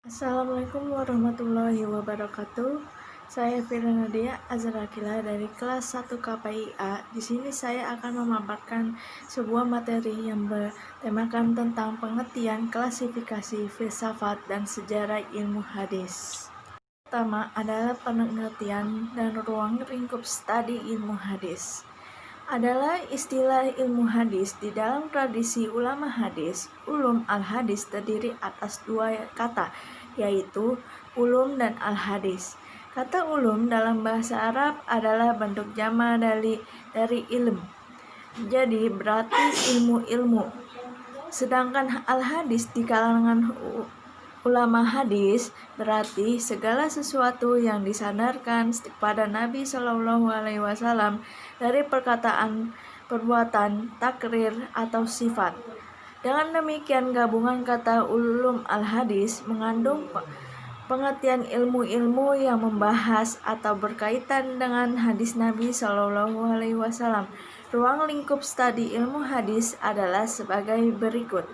Assalamualaikum warahmatullahi wabarakatuh. Saya Fira Nadia Azrakila dari kelas 1 KPIA. Di sini saya akan memaparkan sebuah materi yang bertemakan tentang pengertian klasifikasi filsafat dan sejarah ilmu hadis. Pertama adalah pengertian dan ruang lingkup studi ilmu hadis. Adalah istilah ilmu hadis di dalam tradisi ulama hadis. Ulum al-hadis terdiri atas dua kata, yaitu ulum dan al-hadis. Kata ulum dalam bahasa Arab adalah bentuk jama dari ilm. Jadi berarti ilmu-ilmu. Sedangkan al-hadis di kalangan ulama hadis berarti segala sesuatu yang disandarkan pada Nabi Shallallahu Alaihi Wasallam dari perkataan, perbuatan, takrir atau sifat. Dengan demikian gabungan kata ulum al-hadis mengandung pengertian ilmu-ilmu yang membahas atau berkaitan dengan hadis Nabi Shallallahu Alaihi Wasallam. Ruang lingkup studi ilmu hadis adalah sebagai berikut.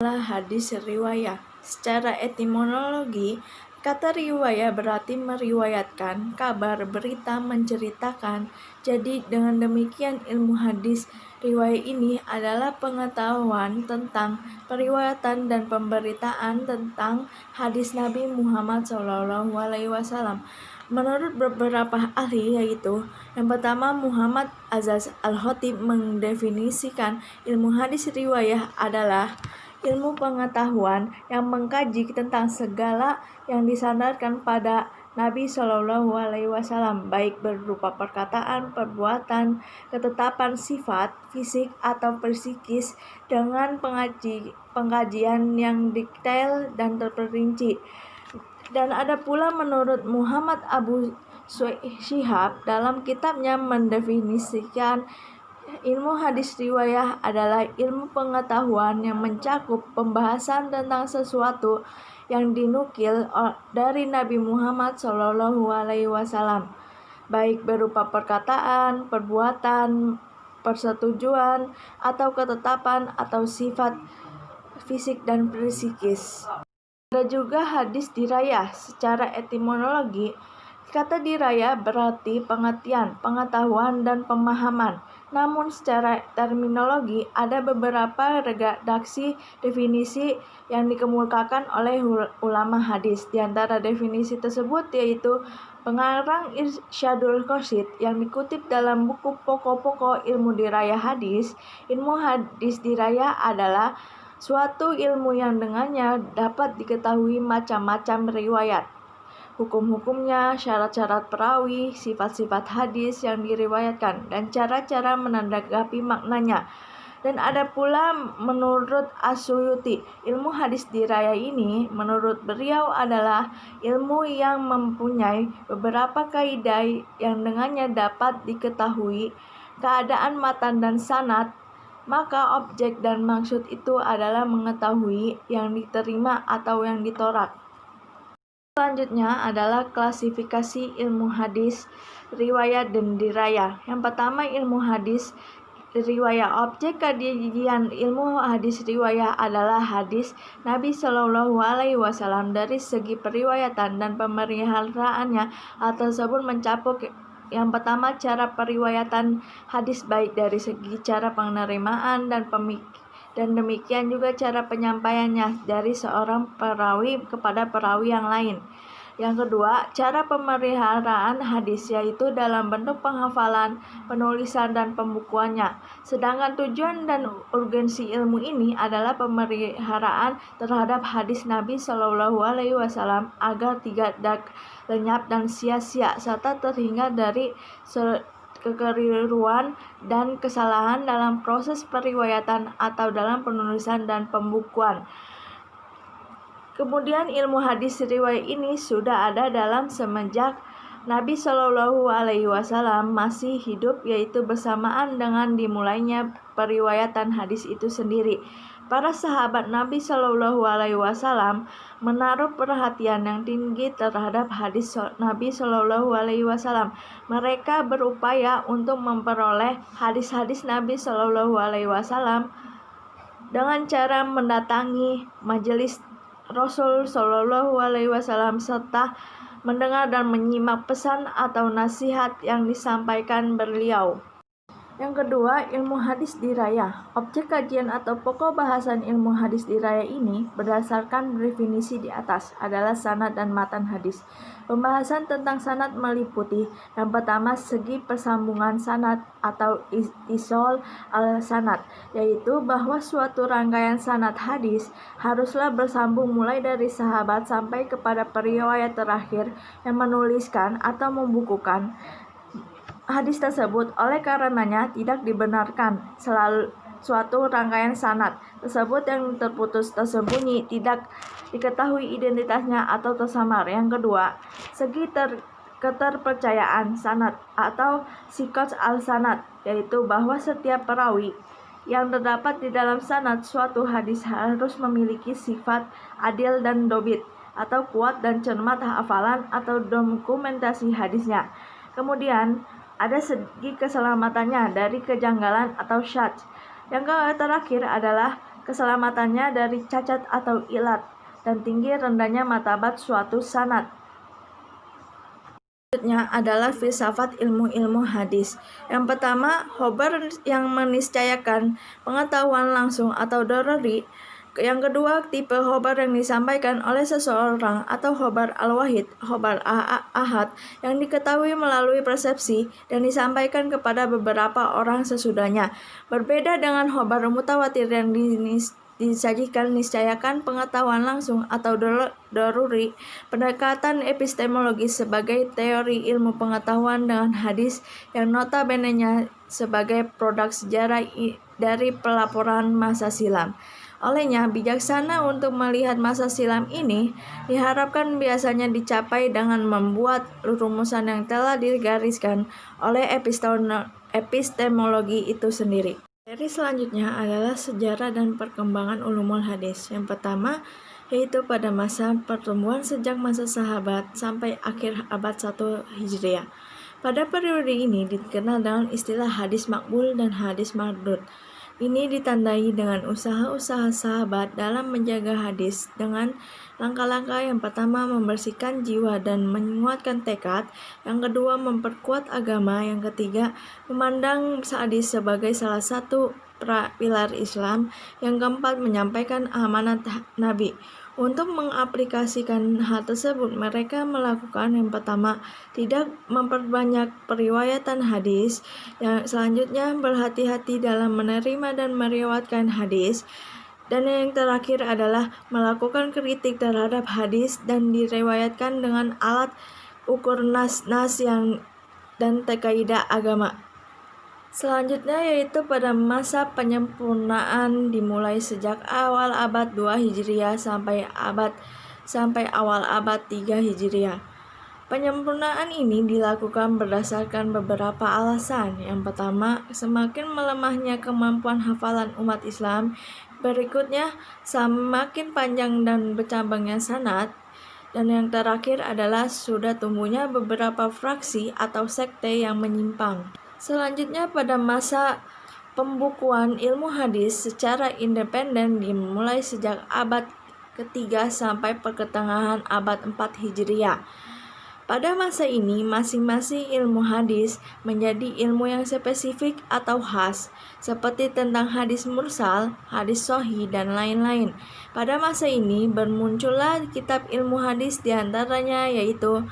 Hadis riwayah. Secara etimologi, kata riwayah berarti meriwayatkan, kabar, berita, menceritakan. Jadi dengan demikian ilmu hadis riwayah ini adalah pengetahuan tentang periwayatan dan pemberitaan tentang hadis Nabi Muhammad SAW. Menurut beberapa ahli, yaitu yang pertama Muhammad Azaz Al-Khatib mendefinisikan ilmu hadis riwayah adalah ilmu pengetahuan yang mengkaji tentang segala yang disandarkan pada Nabi Shallallahu Alaihi Wasallam, baik berupa perkataan, perbuatan, ketetapan sifat, fisik atau psikis, dengan pengkajian yang detail dan terperinci. Dan ada pula menurut Muhammad Abu Syihab dalam kitabnya mendefinisikan ilmu hadis riwayah adalah ilmu pengetahuan yang mencakup pembahasan tentang sesuatu yang dinukil dari Nabi Muhammad SAW, baik berupa perkataan, perbuatan, persetujuan, atau ketetapan atau sifat fisik dan psikis. Ada juga hadis dirayah. Secara etimologi, kata dirayah berarti pengertian, pengetahuan, dan pemahaman. Namun secara terminologi ada beberapa redaksi definisi yang dikemukakan oleh ulama hadis. Di antara definisi tersebut yaitu pengarang Irsyadul Qasid yang dikutip dalam buku Pokok-pokok Ilmu Dirayah Hadis. Ilmu hadis dirayah adalah suatu ilmu yang dengannya dapat diketahui macam-macam riwayat, hukum-hukumnya, syarat-syarat perawi, sifat-sifat hadis yang diriwayatkan, dan cara-cara menanggapi maknanya. Dan ada pula menurut As-Suyuti, ilmu hadis dirayah ini menurut beliau adalah ilmu yang mempunyai beberapa kaidah yang dengannya dapat diketahui keadaan matan dan sanad, maka objek dan maksud itu adalah mengetahui yang diterima atau yang ditolak. Selanjutnya adalah klasifikasi ilmu hadis riwayat dan dirayah. Yang pertama ilmu hadis riwayah. Objek kajian ilmu hadis riwayah adalah hadis Nabi Shallallahu Alaihi Wasallam dari segi periwayatan dan pemeliharaannya. Hal tersebut mencakup yang pertama cara periwayatan hadis baik dari segi cara penerimaan dan demikian juga cara penyampaiannya dari seorang perawi kepada perawi yang lain. Yang kedua, cara pemeliharaan hadis yaitu dalam bentuk penghafalan, penulisan, dan pembukuannya. Sedangkan tujuan dan urgensi ilmu ini adalah pemeliharaan terhadap hadis Nabi Shallallahu Alaihi Wasallam agar tidak lenyap dan sia-sia serta terhindar dari kekeliruan dan kesalahan dalam proses periwayatan atau dalam penulisan dan pembukuan. Kemudian ilmu hadis riwayat ini sudah ada dalam semenjak Nabi Shallallahu Alaihi Wasallam masih hidup, yaitu bersamaan dengan dimulainya periwayatan hadis itu sendiri. Para sahabat Nabi Shallallahu Alaihi Wasallam menaruh perhatian yang tinggi terhadap hadis Nabi Shallallahu Alaihi Wasallam. Mereka berupaya untuk memperoleh hadis-hadis Nabi Shallallahu Alaihi Wasallam dengan cara mendatangi majelis Rasul Shallallahu Alaihi Wasallam serta mendengar dan menyimak pesan atau nasihat yang disampaikan beliau. Yang kedua, ilmu hadis diraya. Objek kajian atau pokok bahasan ilmu hadis diraya ini berdasarkan definisi di atas adalah sanad dan matan hadis. Pembahasan tentang sanad meliputi yang pertama segi persambungan sanad atau ittisal al-sanad, yaitu bahwa suatu rangkaian sanad hadis haruslah bersambung mulai dari sahabat sampai kepada periwayat terakhir yang menuliskan atau membukukan hadis tersebut. Oleh karenanya tidak dibenarkan selalu suatu rangkaian sanad tersebut yang terputus, tersembunyi, tidak diketahui identitasnya atau tersamar. Yang kedua, segi keterpercayaan sanad atau siqat al-sanad, yaitu bahwa setiap perawi yang terdapat di dalam sanad suatu hadis harus memiliki sifat adil dan dobit atau kuat dan cermat hafalan atau dokumentasi hadisnya. Kemudian ada segi keselamatannya dari kejanggalan atau syadz. Yang terakhir adalah keselamatannya dari cacat atau ilat dan tinggi rendahnya martabat suatu sanad. Selanjutnya adalah filsafat ilmu-ilmu hadis. Yang pertama, khobar yang meniscayakan pengetahuan langsung atau daruri. Yang kedua, tipe khobar yang disampaikan oleh seseorang atau khobar al-wahid, khobar ahad, yang diketahui melalui persepsi dan disampaikan kepada beberapa orang sesudahnya. Berbeda dengan khobar mutawatir yang disajikan niscayakan pengetahuan langsung atau daruri. Pendekatan epistemologis sebagai teori ilmu pengetahuan dengan hadis yang notabene-nya sebagai produk sejarah dari pelaporan masa silam. Olehnya, bijaksana untuk melihat masa silam ini diharapkan biasanya dicapai dengan membuat rumusan yang telah digariskan oleh epistemologi itu sendiri. Seri selanjutnya adalah sejarah dan perkembangan ulumul hadis. Yang pertama, yaitu pada masa pertumbuhan sejak masa sahabat sampai akhir abad 1 Hijriah. Pada periode ini dikenal dengan istilah hadis makbul dan hadis mardud. Ini ditandai dengan usaha-usaha sahabat dalam menjaga hadis dengan langkah-langkah. Yang pertama, membersihkan jiwa dan menguatkan tekad. Yang kedua, memperkuat agama. Yang ketiga, memandang hadis sebagai salah satu pilar Islam. Yang keempat, menyampaikan amanat Nabi. Untuk mengaplikasikan hal tersebut, mereka melakukan yang pertama, tidak memperbanyak periwayatan hadis. Yang selanjutnya, berhati-hati dalam menerima dan meriwayatkan hadis. Dan yang terakhir adalah melakukan kritik terhadap hadis dan diriwayatkan dengan alat ukur nas yang dan kaidah agama. Selanjutnya yaitu pada masa penyempurnaan dimulai sejak awal abad 2 Hijriah sampai awal abad 3 Hijriah. Penyempurnaan ini dilakukan berdasarkan beberapa alasan. Yang pertama, semakin melemahnya kemampuan hafalan umat Islam. Berikutnya, semakin panjang dan bercabangnya sanad. Dan yang terakhir adalah sudah tumbuhnya beberapa fraksi atau sekte yang menyimpang. Selanjutnya pada masa pembukuan ilmu hadis secara independen dimulai sejak abad ketiga sampai pertengahan abad 4 Hijriah. Pada masa ini, masing-masing ilmu hadis menjadi ilmu yang spesifik atau khas, seperti tentang hadis mursal, hadis sahih, dan lain-lain. Pada masa ini, bermuncullah kitab ilmu hadis diantaranya yaitu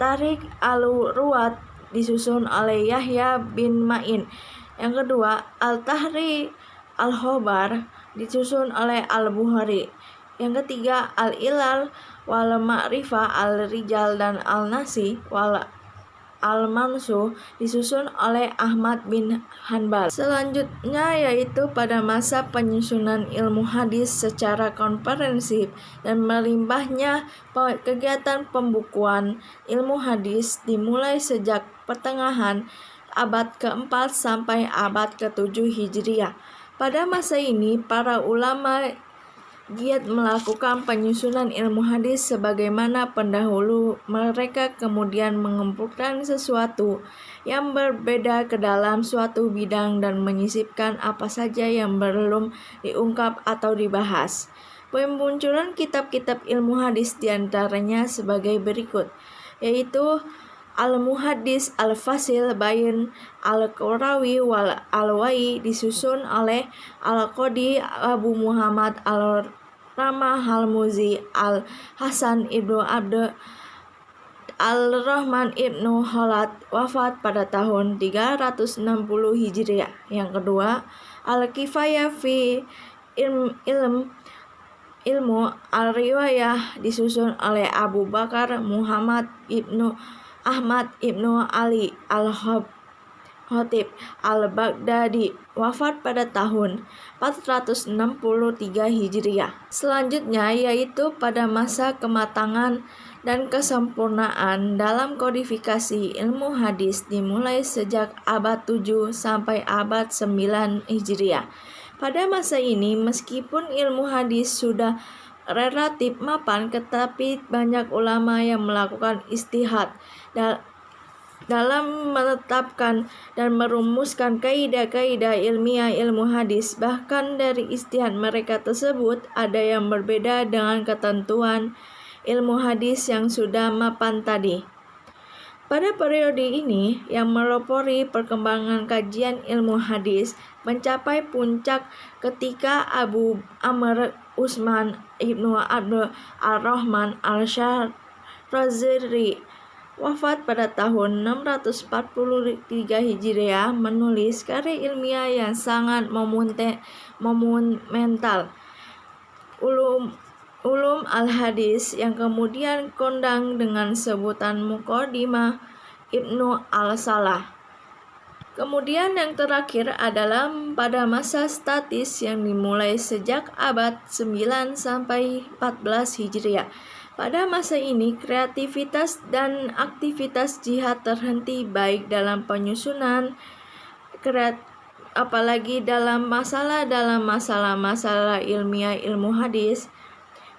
Tarik al-Ruwat, disusun oleh Yahya bin Ma'in. Yang kedua, Al-Tahri al-Khobar, disusun oleh Al-Bukhari. Yang ketiga, Al-Ilal wal Ma'rifah al-Rijal dan Al-Nasi wal Al-Mansuh, disusun oleh Ahmad bin Hanbal. Selanjutnya yaitu pada masa penyusunan ilmu hadis secara komprehensif dan melimpahnya kegiatan pembukuan ilmu hadis dimulai sejak pertengahan abad ke-4 sampai abad ke-7 Hijriah. Pada masa ini, para ulama giat melakukan penyusunan ilmu hadis sebagaimana pendahulu mereka kemudian mengumpulkan sesuatu yang berbeda ke dalam suatu bidang dan menyisipkan apa saja yang belum diungkap atau dibahas. Pemunculan kitab-kitab ilmu hadis diantaranya sebagai berikut, yaitu Al-Muhaddis Al-Fasil Bayan Al-Qurawi wal Alwai, disusun oleh Al-Qadi Abu Muhammad Al-Ramah Al-Muzi Al-Hasan Ibnu Abd Al-Rahman Ibnu Khalad, wafat pada tahun 360 Hijriah. Yang kedua, Al-Kifayah fi ilmu al-riwayah, disusun oleh Abu Bakar Muhammad Ibnu Ahmad Ibnu Ali Al-Khatib Al-Baghdadi, wafat pada tahun 463 Hijriah. Selanjutnya yaitu pada masa kematangan dan kesempurnaan dalam kodifikasi ilmu hadis dimulai sejak abad 7 sampai abad 9 Hijriah. Pada masa ini, meskipun ilmu hadis sudah relatif mapan, tetapi banyak ulama yang melakukan ijtihad dalam menetapkan dan merumuskan kaidah-kaidah ilmiah ilmu hadis. Bahkan dari ijtihad mereka tersebut ada yang berbeda dengan ketentuan ilmu hadis yang sudah mapan tadi. Pada periode ini yang melopori perkembangan kajian ilmu hadis mencapai puncak ketika Abu Amr Utsman Ibnu Abd Ar-Rahman Al-Syarraziri, wafat pada tahun 643 Hijriah, menulis karya ilmiah yang sangat monumental, Ulum al-Hadis, yang kemudian kondang dengan sebutan Muqaddimah Ibnu al-Salah. Kemudian yang terakhir adalah pada masa statis yang dimulai sejak abad 9 sampai 14 Hijriah. Pada masa ini kreativitas dan aktivitas jihad terhenti, baik dalam penyusunan apalagi dalam masalah ilmiah ilmu hadis.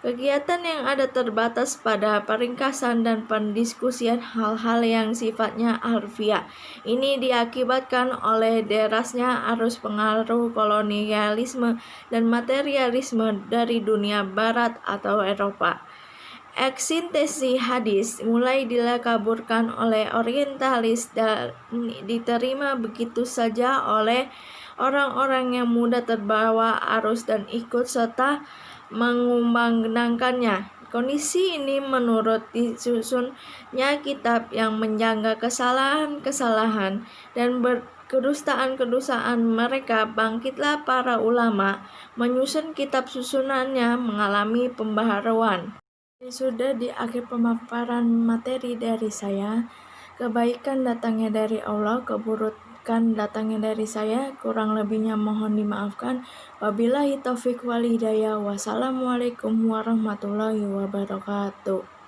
Kegiatan yang ada terbatas pada peringkasan dan pendiskusian hal-hal yang sifatnya harfiah. Ini diakibatkan oleh derasnya arus pengaruh kolonialisme dan materialisme dari dunia barat atau Eropa. Eksintesis hadis mulai dilakaburkan oleh orientalis dan diterima begitu saja oleh orang-orang yang mudah terbawa arus dan ikut serta mengumandangkannya. Kondisi ini menurut disusunnya kitab yang menjaga kesalahan-kesalahan dan kedustaan-kedustaan mereka. Bangkitlah para ulama menyusun kitab susunannya mengalami pembaharuan. Ini sudah di akhir pemaparan materi dari saya. Kebaikan datangnya dari Allah, keburukan datangnya dari saya. Kurang lebihnya mohon dimaafkan. Wabillahi taufik wal hidayah. Wassalamualaikum warahmatullahi wabarakatuh.